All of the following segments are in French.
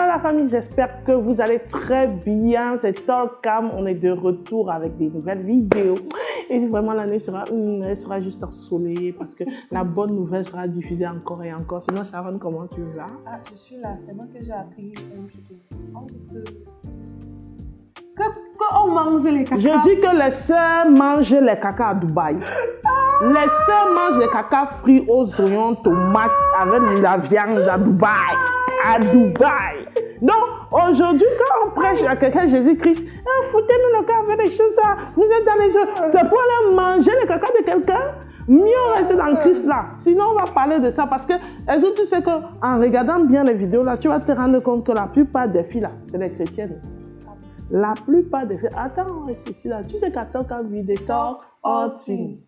la famille, j'espère que vous allez très bien. C'est Talkcam, on est de retour avec des nouvelles vidéos. Et vraiment, l'année sera juste ensoleillée parce que la bonne nouvelle sera diffusée encore et encore. Sinon, Sharon, comment tu vas? Ah, je suis là. C'est moi que j'ai appris un truc. On dit qu'on mange les cacas. Je dis que les sœurs mangent les cacas à Dubaï. Les sœurs mangent les cacas frits aux oignons, tomates, avec la viande à Dubaï. À Dubaï. Donc, aujourd'hui, quand on prêche à quelqu'un Jésus-Christ, foutez-nous le cas avec des choses là. Vous êtes dans les jeux. C'est pour aller manger les cacas de quelqu'un. Mieux rester dans Christ là. Sinon, on va parler de ça parce que elles ont, tu sais qu'en regardant bien les vidéos là, tu vas te rendre compte que la plupart des filles là, c'est des chrétiennes. La plupart des filles. Attends, on reste ici là. Tu sais qu'à Talkcam, we dey talk all things.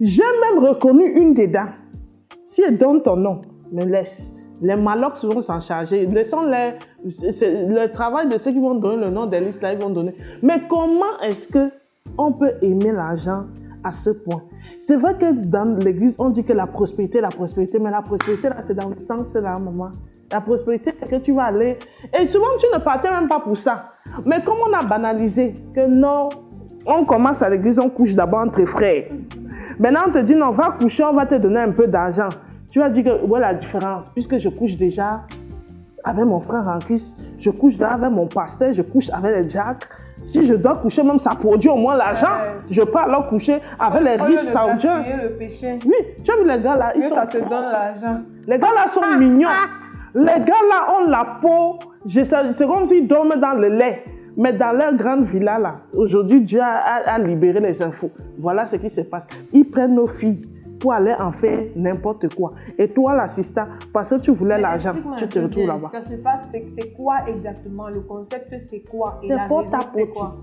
J'ai même reconnu une des dames. Si elle donne ton nom, me laisse. Les malocs vont s'en charger. Laissons le travail de ceux qui vont donner le nom des listes là, ils vont donner. Mais comment est-ce qu'on peut aimer l'argent à ce point? C'est vrai que dans l'église, on dit que la prospérité, mais la prospérité là, c'est dans le sens là, maman. La prospérité, c'est que tu vas aller. Et souvent, tu ne partais même pas pour ça. Mais comme on a banalisé que non, on commence à l'église, on couche d'abord entre frères. Maintenant, on te dit non, va coucher, on va te donner un peu d'argent. Tu vas dire que, ouais, la différence, puisque je couche déjà avec mon frère en Christ, je couche là avec mon pasteur, je couche avec les diacres. Si je dois coucher, même ça produit au moins l'argent. Je peux alors coucher avec les riches saoudiens. Le péché. Oui, tu as vu les gars là, ils sont... ça te donne l'argent. Les gars là sont mignons. Les gars là ont la peau, c'est comme s'ils dorment dans le lait. Mais dans leur grande villa là, aujourd'hui Dieu a libéré les infos. Voilà ce qui se passe. Ils prennent nos filles pour aller en faire n'importe quoi. Et toi l'assistant, parce que tu voulais l'argent, tu te retrouves là-bas. Ça se passe, c'est quoi exactement? Le concept c'est quoi? Et c'est la raison c'est quoi?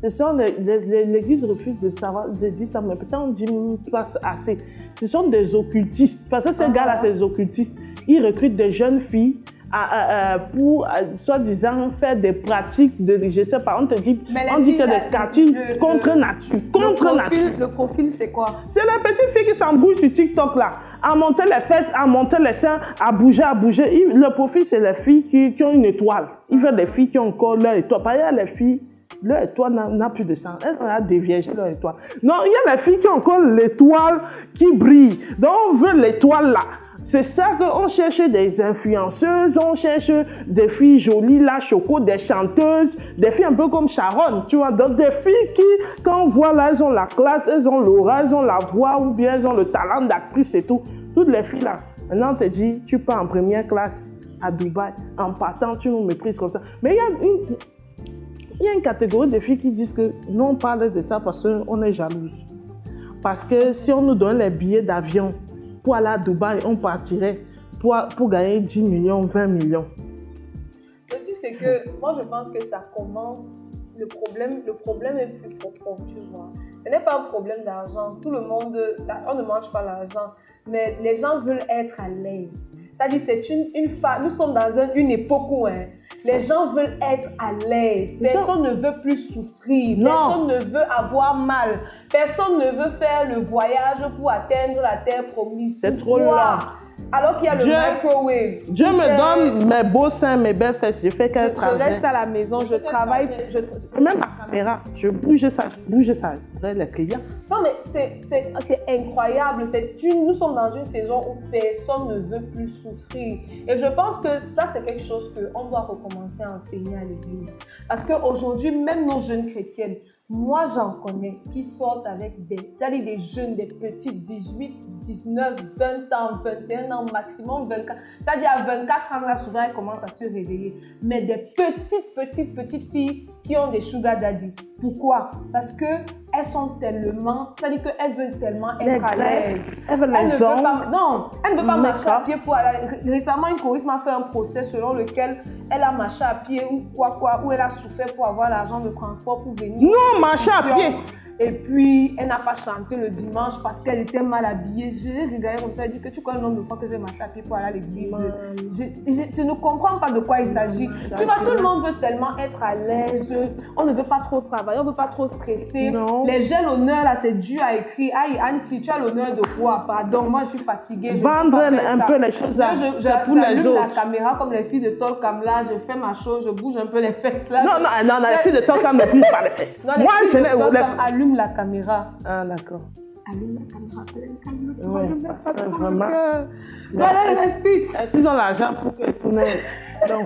L'église refuse de savoir, de dire ça, mais peut-être on dit pas assez. Ce sont des occultistes. Parce que ces gars-là, c'est des occultistes. Ils recrutent des jeunes filles pour, soi-disant, faire des pratiques de, je sais pas, on te dit, on dit que des cartoons contre nature. Le profil, c'est quoi? C'est les petites filles qui s'embrouillent sur TikTok là, à monter les fesses, à monter les seins, à bouger. Le profil, c'est les filles qui ont une étoile. Il veut des filles qui ont encore leur étoile. Par exemple, les filles, leur étoile n'a plus de sang. Elle a déviégé leur étoile. Non, il y a les filles qui ont encore l'étoile qui brille. Donc, on veut l'étoile là. C'est ça qu'on cherche des influenceuses, on cherche des filles jolies, là, choco, des chanteuses, des filles un peu comme Sharon, tu vois. Donc, des filles qui, quand on voit là, elles ont la classe, elles ont l'aura, elles ont la voix, ou bien elles ont le talent d'actrice et tout. Toutes les filles là. Maintenant, on te dit, tu pars en première classe à Dubaï, en partant, tu nous méprises comme ça. Mais il y a une catégorie de filles qui disent que nous, on parle de ça parce qu'on est jalouse. Parce que si on nous donne les billets d'avion pour aller à Dubaï, on partirait pour gagner 10 millions, 20 millions. Le truc, c'est que moi, je pense que ça commence... Le problème est plus profond, tu vois. Ce n'est pas un problème d'argent. Tout le monde... On ne mange pas l'argent. Mais les gens veulent être à l'aise. C'est-à-dire, c'est une phase... Nous sommes dans une époque où les gens veulent être à l'aise. Personne ne veut plus souffrir. Non. Personne ne veut avoir mal. Personne ne veut faire le voyage pour atteindre la terre promise. C'est trop long. Alors qu'il y a le microwave. Dieu me donne mes beaux seins, mes belles fesses. Je fais qu'un travail. Je reste à la maison, je travaille. Même la caméra, je bouge ça. Les clients. Non, mais c'est incroyable. Nous sommes dans une saison où personne ne veut plus souffrir. Et je pense que ça, c'est quelque chose qu'on doit recommencer à enseigner à l'église. Parce qu'aujourd'hui, même nos jeunes chrétiennes, moi, j'en connais qui sortent avec des jeunes, des petits 18, 19, 20 ans, 21 ans, maximum 24. C'est-à-dire à 24 ans, là, souvent, elles commencent à se réveiller. Mais des petites filles qui ont des sugar daddy. Pourquoi? Parce qu'elles sont tellement... C'est-à-dire qu'elles veulent tellement être à l'aise. Elles veulent les ongles. Non, elles ne veulent pas marcher à pied pour aller... Récemment, une choriste m'a fait un procès selon lequel elle a marché à pied ou elle a souffert pour avoir l'argent de transport pour venir. Non, marcher à pied. Et puis, elle n'a pas chanté le dimanche parce qu'elle était mal habillée. Je l'ai regardé comme ça, elle dit que tu connais le nombre de fois que j'ai marché à pied pour aller à l'église. Je ne comprends pas de quoi il s'agit. Tu vois, tout le monde veut tellement être à l'aise. On ne veut pas trop travailler, on ne veut pas trop stresser. Non. Les j'ai l'honneur, là, c'est dû à écrire. Aïe, Anti, tu as l'honneur de quoi? Pardon, moi, je suis fatiguée. Vendre un peu les choses là, c'est pour les autres. La caméra comme les filles de Tolkam là, je fais ma chose, je bouge un peu les fesses là. Non, les filles de Tolkam ne bougent pas les fesses. Non, moi, je allume la caméra. Ah, d'accord. Allume la caméra, calme-toi. Ouais, vraiment. Voilà, respire. Ils ont l'argent pour que tout n'aille. Non,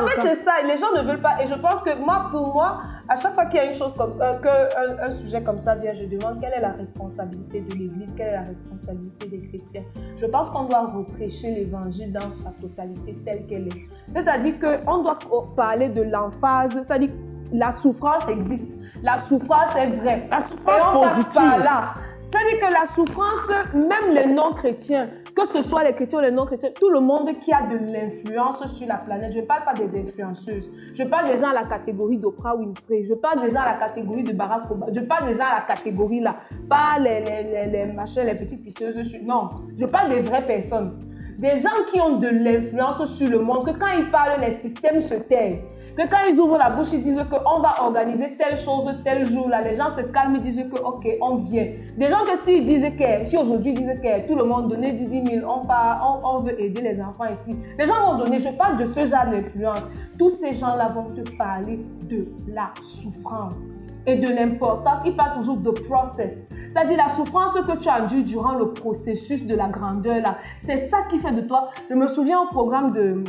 en fait, c'est ça. Les gens ne veulent pas. Et je pense que pour moi, à chaque fois qu'il y a une chose comme un sujet comme ça vient, je demande quelle est la responsabilité de l'Église, quelle est la responsabilité des chrétiens. Je pense qu'on doit reprêcher l'Évangile dans sa totalité telle qu'elle est. C'est-à-dire qu'on doit parler de l'emphase, c'est-à-dire que la souffrance existe. La souffrance est vraie. La souffrance et on positive. passe par là. C'est-à-dire que la souffrance, même les non-chrétiens, que ce soit les chrétiens ou les non-chrétiens, tout le monde qui a de l'influence sur la planète, je ne parle pas des influenceuses, je parle des gens à la catégorie d'Oprah Winfrey, je parle des gens à la catégorie de Barack Obama, je parle des gens à la catégorie là, pas les machins, les petites pisseuses, non, je parle des vraies personnes. Des gens qui ont de l'influence sur le monde, que quand ils parlent, les systèmes se taisent. Que quand ils ouvrent la bouche, ils disent qu'on va organiser telle chose, tel jour, là, les gens se calment, ils disent que, ok, on vient. Des gens que s'ils disent que, si aujourd'hui ils disent que tout le monde donnait 10 000, on veut aider les enfants ici. Les gens vont donner, je parle de ce genre d'influence. Tous ces gens-là vont te parler de la souffrance et de l'importance. Ils parlent toujours de process. C'est-à-dire la souffrance que tu as due durant le processus de la grandeur, là. C'est ça qui fait de toi. Je me souviens au programme de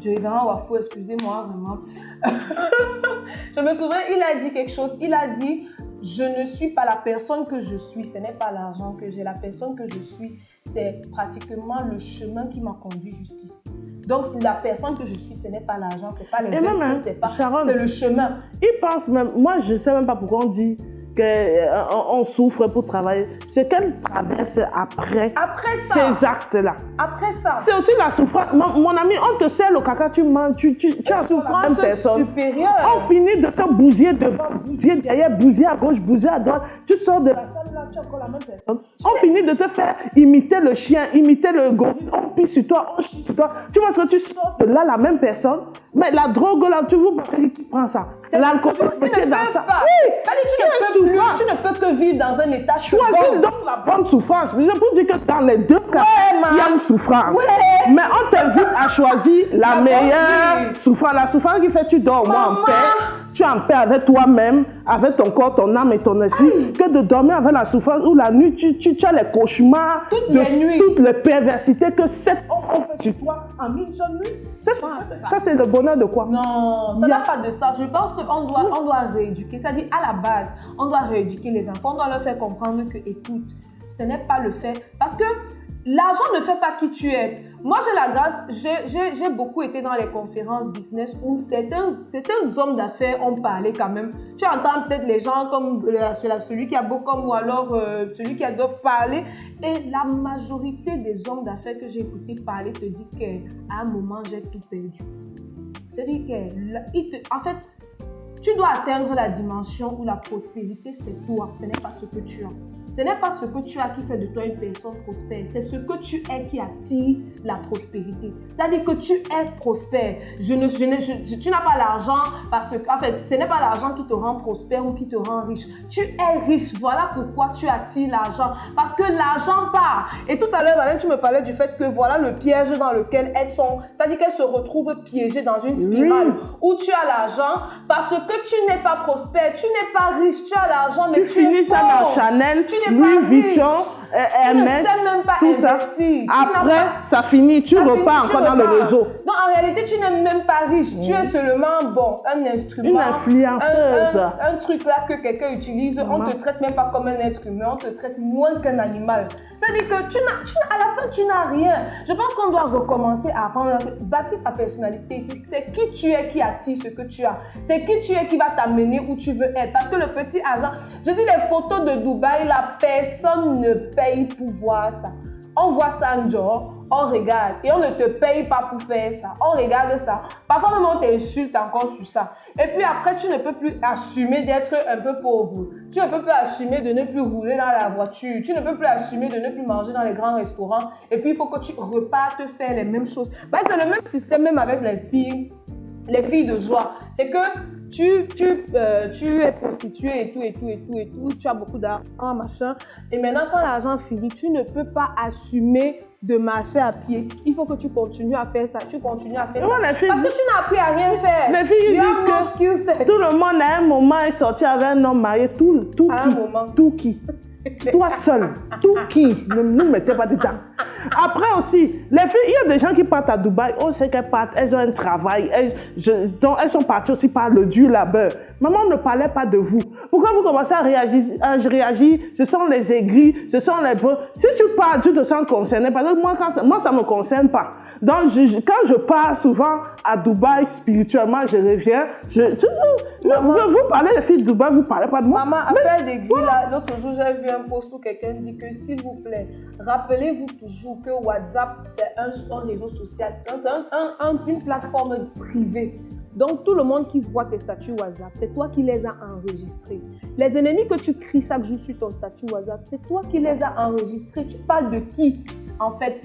révérend Wafo, excusez-moi vraiment. Je me souviens, il a dit quelque chose. Il a dit, je ne suis pas la personne que je suis. Ce n'est pas l'argent que j'ai. La personne que je suis, c'est pratiquement le chemin qui m'a conduit jusqu'ici. Donc, la personne que je suis, ce n'est pas l'argent, ce n'est pas les vestes, c'est le chemin. Il pense même, moi je ne sais même pas pourquoi on dit qu'on souffre pour travailler. C'est qu'elle traverse après ces actes-là. Après ça. C'est aussi la souffrance. Mon ami, on te sert le caca, tu manges, tu as souffrance la même personne. supérieure. On finit de te bousiller devant, bousiller derrière, bousiller à gauche, bousiller à droite. Tu sors de la salle là, tu as encore la même personne. On finit de te faire imiter le chien, imiter le gorille. On pisse sur toi, on chie sur toi. Tu vois ce que tu sors de là, la même personne. Mais la drogue là, tu vous pensez qui prend ça? L'alcool, tu es dans ça. Oui, tu ne peux que vivre dans un état choisis donc la bonne souffrance. Je peux dire que dans les deux cas, il y a une souffrance. Ouais. Mais on t'invite à choisir la meilleure souffrance. La souffrance qui fait que tu dors au moins en paix. Tu es en paix avec toi-même, avec ton corps, ton âme et ton esprit, que de dormir avec la souffrance où la nuit, tu as les cauchemars, toutes les perversités que cette homme fait sur toi en une seule nuit. Ça, c'est le bonheur de quoi? Non, ça n'a pas de ça. Je pense qu'on doit rééduquer. C'est-à-dire, à la base, on doit rééduquer les enfants. On doit leur faire comprendre que, écoute, ce n'est pas le fait. Parce que l'argent ne fait pas qui tu es. Moi, j'ai la grâce, j'ai beaucoup été dans les conférences business où certains hommes d'affaires ont parlé quand même. Tu entends peut-être les gens comme celui qui a beaucoup comme ou alors celui qui adore parler. Et la majorité des hommes d'affaires que j'ai écouté parler te disent qu'à un moment, j'ai tout perdu. C'est-à-dire en fait, tu dois atteindre la dimension où la prospérité, c'est toi. Ce n'est pas ce que tu as. Ce n'est pas ce que tu as qui fait de toi une personne prospère. C'est ce que tu es qui attire la prospérité. C'est-à-dire que tu es prospère. Tu n'as pas l'argent parce que, en fait, ce n'est pas l'argent qui te rend prospère ou qui te rend riche. Tu es riche. Voilà pourquoi tu attires l'argent. Parce que l'argent part. Et tout à l'heure, Valène, tu me parlais du fait que voilà le piège dans lequel elles sont. C'est-à-dire qu'elles se retrouvent piégées dans une spirale où tu as l'argent parce que tu n'es pas prospère, tu n'es pas riche, tu as l'argent, mais tu finis ça dans Chanel, Louis Vuitton, Hermès, tout ça. Après, ça finit, tu repars encore dans le réseau. Non, en réalité, tu n'es même pas riche. Tu es seulement, un instrument. Une influenceuse. Un truc là que quelqu'un utilise. On ne te traite même pas comme un être humain. On te traite moins qu'un animal. C'est-à-dire que à la fin, tu n'as rien. Je pense qu'on doit recommencer à apprendre à bâtir ta personnalité. C'est qui tu es qui attire ce que tu as. C'est qui tu es qui va t'amener où tu veux être. Parce que le petit argent, je dis les photos de Dubaï, la personne ne paye pour voir ça. On voit ça en genre, on regarde et on ne te paye pas pour faire ça. On regarde ça. Parfois même on t'insulte encore sur ça. Et puis après, tu ne peux plus assumer d'être un peu pauvre. Tu ne peux plus assumer de ne plus rouler dans la voiture. Tu ne peux plus assumer de ne plus manger dans les grands restaurants. Et puis il faut que tu repartes faire les mêmes choses. Ben, c'est le même système même avec les filles de joie. C'est que tu es prostituée et tout, tu as beaucoup d'argent, machin. Et maintenant, quand l'argent finit, tu ne peux pas assumer de marcher à pied. Il faut que tu continues à faire ça, tu continues à faire ça. Parce que tu n'as appris à rien faire. Les filles disent que tout le monde à un moment est sorti avec un homme marié, tout qui. Toi seul, tout qui, ne nous mettez pas dedans. Après aussi, les filles, il y a des gens qui partent à Dubaï, on sait qu'elles partent, elles ont un travail, donc elles sont parties aussi par le dur labeur. Maman ne parlait pas de vous. Pourquoi vous commencez à réagir? Ce sont les aigris, ce sont les bons. Si tu pars, tu te sens concerné. Parce que moi, ça ne me concerne pas. Donc, quand je pars souvent à Dubaï spirituellement, je reviens. Vous parlez des filles de Dubaï, vous ne parlez pas de moi. Maman, affaire d'aigris, l'autre jour, j'ai vu un post où quelqu'un dit que, s'il vous plaît, rappelez-vous toujours que WhatsApp, c'est un réseau social. C'est une plateforme privée. Donc, tout le monde qui voit tes statuts WhatsApp, c'est toi qui les as enregistrés. Les ennemis que tu cries chaque jour sur ton statut WhatsApp, c'est toi qui les as enregistrés. Tu parles de qui, en fait?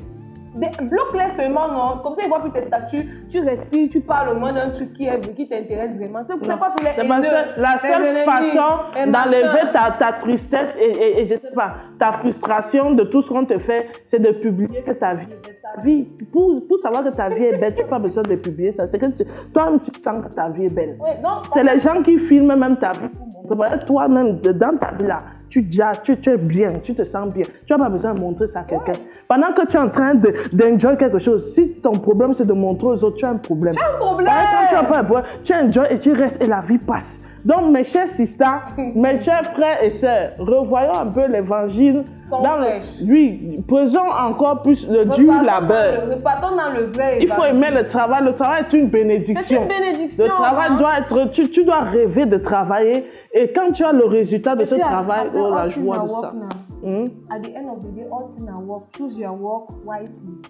Bloque-les seulement, non? Comme ça, ils voient plus tes statuts. Tu respires, tu parles au moins d'un truc qui t'intéresse vraiment. C'est quoi pour les haineux? La seule façon d'enlever ta tristesse et je sais pas, ta frustration de tout ce qu'on te fait, c'est de publier que ta vie est belle. Ta vie, pour savoir que ta vie est belle, tu n'as pas besoin de publier ça. C'est que toi-même, tu sens que ta vie est belle. Oui, c'est les gens qui filment même ta vie pour montrer. Toi-même, dans ta vie là, tu es bien, tu te sens bien. Tu n'as pas besoin de montrer ça à quelqu'un. Pendant que tu es en train d'enjoy quelque chose, si ton problème c'est de montrer aux autres, tu as un problème. Tu as un problème. Quand tu n'as pas un problème, tu enjoy et tu restes et la vie passe. Donc, mes chers sisters, mes chers frères et sœurs, revoyons un peu l'évangile. Faisons encore plus le dur labeur. Repartons dans le vrai évangile. Il faut aimer le travail. Le travail est une bénédiction. C'est une bénédiction. Le travail doit être... Tu dois rêver de travailler. Et quand tu as le résultat de ce travail, la joie de ça. At the end of the day, all things are work. Choose your work wisely.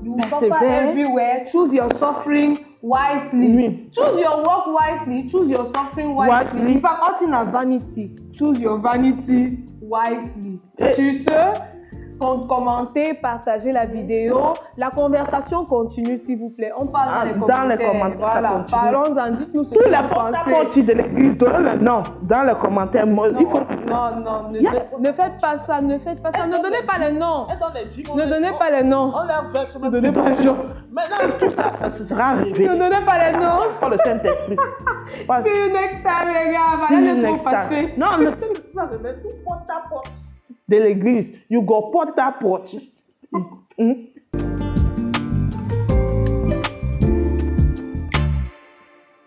You suffer everywhere. Choose your suffering wisely. Oui. Choose your work wisely. Choose your suffering wisely. In fact, all things are vanity. Choose your vanity wisely. Sur ce, commentez, partagez la vidéo. La conversation continue, s'il vous plaît. On parle dans les commentaires. Voilà. Ça continue. Parlons-en, dites-nous ce que vous pensez. Tous les de l'église, non, dans les commentaires. Il faut... Non, ne faites pas ça, ne faites pas ça. Ne donnez pas les noms. Ne donnez pas les noms. On leur verse, ne donnez pas les noms. Maintenant, tout ça, ça sera arrivé. Ne donnez pas les noms. Pas le Saint-Esprit. See you next time, les gars. Voilà, ne trop fâchés. Non, le Saint-Esprit va remettre tout porte à porte de l'église. You go porte à porte.